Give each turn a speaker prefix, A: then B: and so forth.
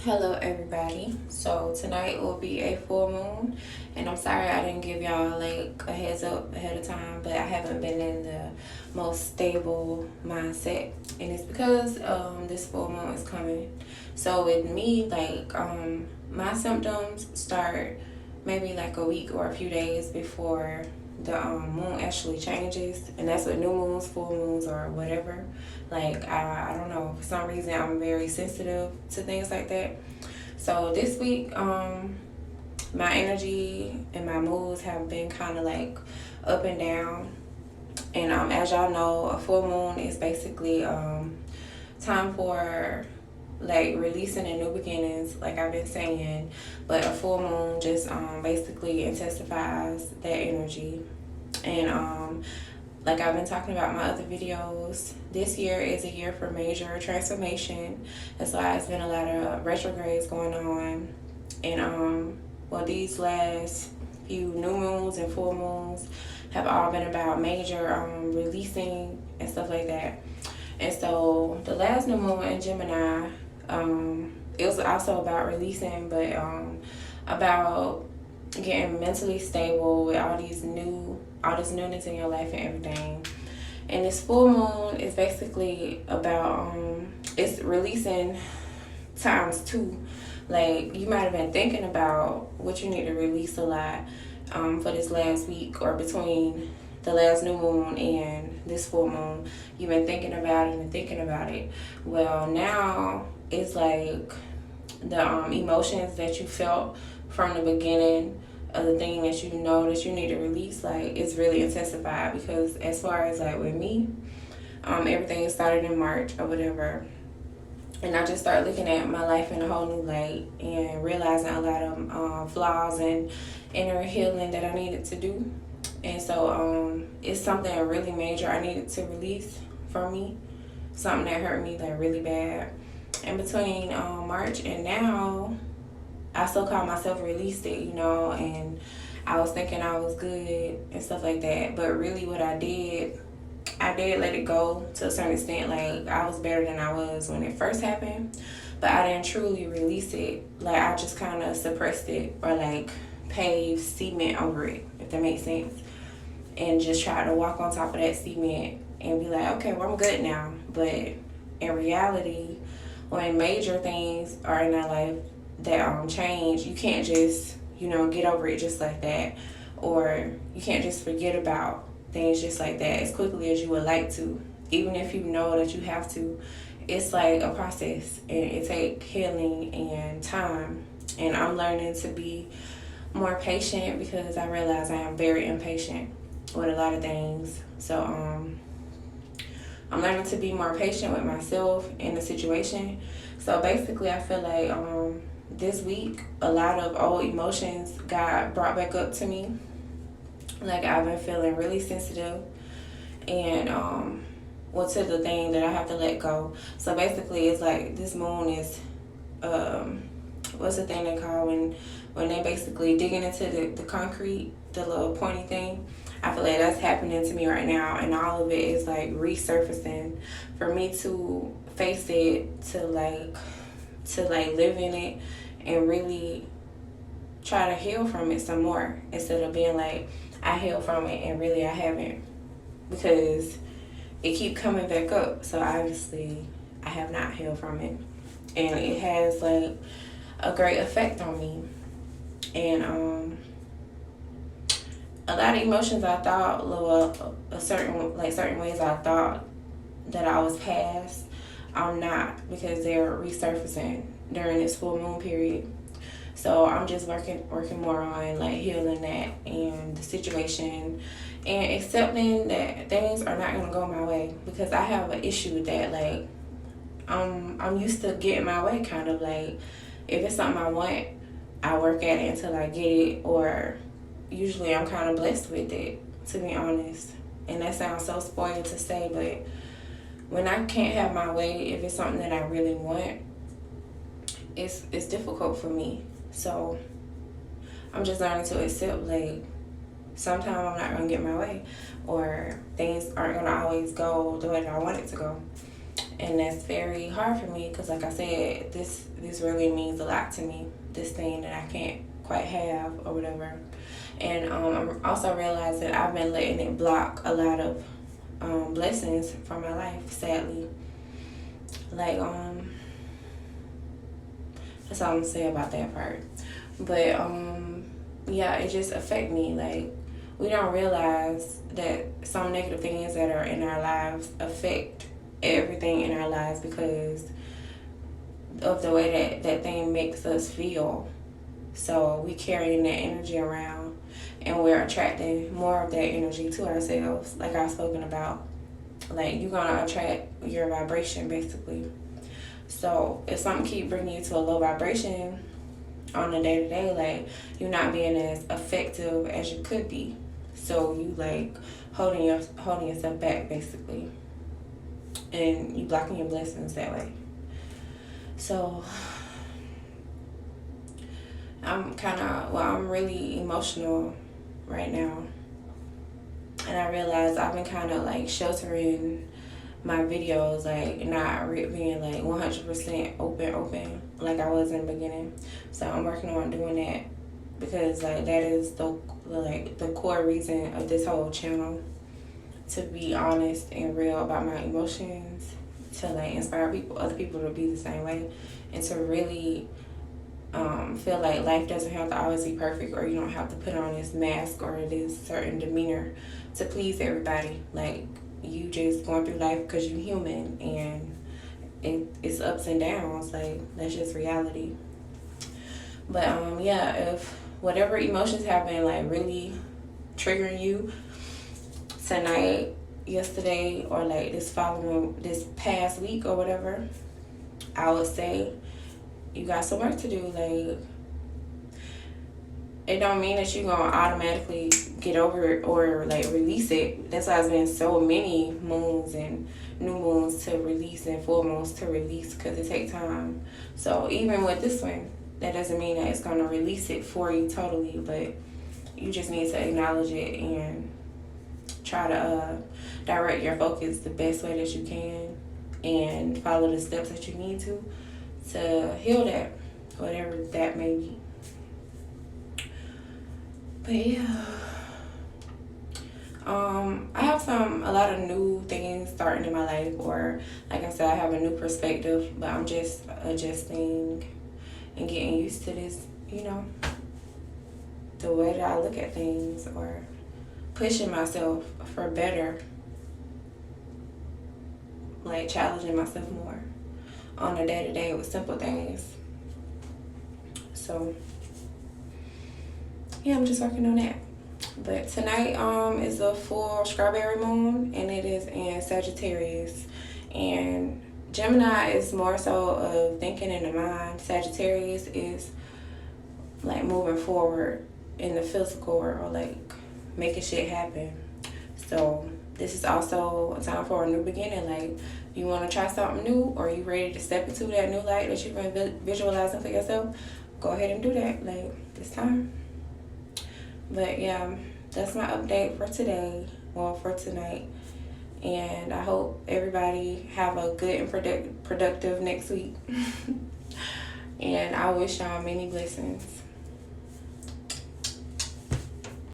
A: Hello everybody. So tonight will be a full moon, and I'm sorry I didn't give y'all like a heads up ahead of time, but I haven't been in the most stable mindset, and it's because this full moon is coming. So with me, my symptoms start maybe like a week or a few days before the moon actually changes, and that's with new moons, full moons, or whatever. I don't know, for some reason I'm very sensitive to things like that. So this week, my energy and my moods have been kind of like up and down. And as y'all know, a full moon is basically time for like releasing and new beginnings, like I've been saying. But a full moon just basically intensifies that energy. And like I've been talking about in my other videos, this year is a year for major transformation. That's why it's been a lot of retrogrades going on. And these last few new moons and full moons have all been about major releasing and stuff like that. And so the last new moon in Gemini, it was also about releasing, but about getting mentally stable with all this newness in your life and everything. And this full moon is basically about it's releasing times two. Like, you might have been thinking about what you need to release a lot for this last week, or between the last new moon and this full moon. You've been thinking about it and thinking about it. Well, now it's like the emotions that you felt from the beginning of the thing that you know that you need to release, like, it's really intensified. Because as far as like with me, everything started in March or whatever, and I just started looking at my life in a whole new light and realizing a lot of flaws and inner healing that I needed to do. And so it's something really major I needed to release from me, something that hurt me like really bad. And between March and now, I still call myself released it, and I was thinking I was good and stuff like that. But really what I did let it go to a certain extent. Like, I was better than I was when it first happened, but I didn't truly release it. Like, I just kind of suppressed it, or like paved cement over it, if that makes sense. And just try to walk on top of that cement and be like, okay, well, I'm good now. But in reality, when major things are in our life that change, you can't just get over it just like that, or you can't just forget about things just like that as quickly as you would like to. Even if you know that you have to, it's like a process, and it takes healing and time. And I'm learning to be more patient, because I realize I am very impatient with a lot of things. So I'm learning to be more patient with myself in the situation. So basically, I feel like this week, a lot of old emotions got brought back up to me. Like, I've been feeling really sensitive, and to the thing that I have to let go. So basically, it's like this moon is what's the thing they call when they basically digging into the concrete, the little pointy thing. I feel like that's happening to me right now, and all of it is like resurfacing for me to face it, to live in it, and really try to heal from it some more, instead of being like, I healed from it and really I haven't, because it keep coming back up. So obviously I have not healed from it, and it has like a great effect on me. And a lot of emotions I thought, certain ways I thought that I was past, I'm not, because they're resurfacing during this full moon period. So I'm just working more on like healing that and the situation, and accepting that things are not gonna go my way, because I have an issue with that. Like, I'm used to getting my way, kind of like, if it's something I want, I work at it until I get it, or usually I'm kind of blessed with it, to be honest. And that sounds so spoiled to say, but when I can't have my way, if it's something that I really want, it's difficult for me. So I'm just learning to accept, like, sometimes I'm not gonna get my way, or things aren't gonna always go the way that I want it to go. And that's very hard for me because, like I said, this really means a lot to me, this thing that I can't quite have or whatever. And I'm also realizing I've been letting it block a lot of blessings from my life, sadly. Like, that's all I'm gonna say about that part. But yeah, it just affect me. Like, we don't realize that some negative things that are in our lives affect everything in our lives because of the way that that thing makes us feel. So we carrying that energy around, and we're attracting more of that energy to ourselves, like I've spoken about. Like, you're gonna attract your vibration, basically. So if something keep bringing you to a low vibration on a day-to-day, like, you're not being as effective as you could be. So you, like, holding yourself back, basically, and you blocking your blessings that way. So I'm really emotional right now. And I realized I've been kind of like sheltering my videos, like not being like 100% open like I was in the beginning. So I'm working on doing that because like that is the core reason of this whole channel, to be honest and real about my emotions, to like inspire other people to be the same way, and to really feel like life doesn't have to always be perfect, or you don't have to put on this mask or this certain demeanor to please everybody. Like, you just going through life because you're human, and it's ups and downs. Like, that's just reality. But yeah, if whatever emotions have been like really triggering you tonight, yesterday, or like this past week or whatever, I would say you got some work to do. Like, it don't mean that you're gonna automatically get over it or like release it. That's why it's been so many moons and new moons to release and full moons to release, because it takes time. So even with this one, that doesn't mean that it's gonna release it for you totally, but you just need to acknowledge it and try to direct your focus the best way that you can, and follow the steps that you need to heal that, whatever that may be. But yeah, I have a lot of new things starting in my life, or like I said, I have a new perspective, but I'm just adjusting and getting used to this, the way that I look at things, or pushing myself for better, like challenging myself more on a day-to-day with simple things. So yeah, I'm just working on that. But tonight is a full strawberry moon, and it is in Sagittarius. And Gemini is more so of thinking in the mind. Sagittarius is like moving forward in the physical world, or like making shit happen. So this is also a time for a new beginning. Like, you want to try something new, or you ready to step into that new light that you've been visualizing for yourself, go ahead and do that. Like, it's time. But yeah, that's my update for today, for tonight. And I hope everybody have a good and productive next week. And I wish y'all many blessings.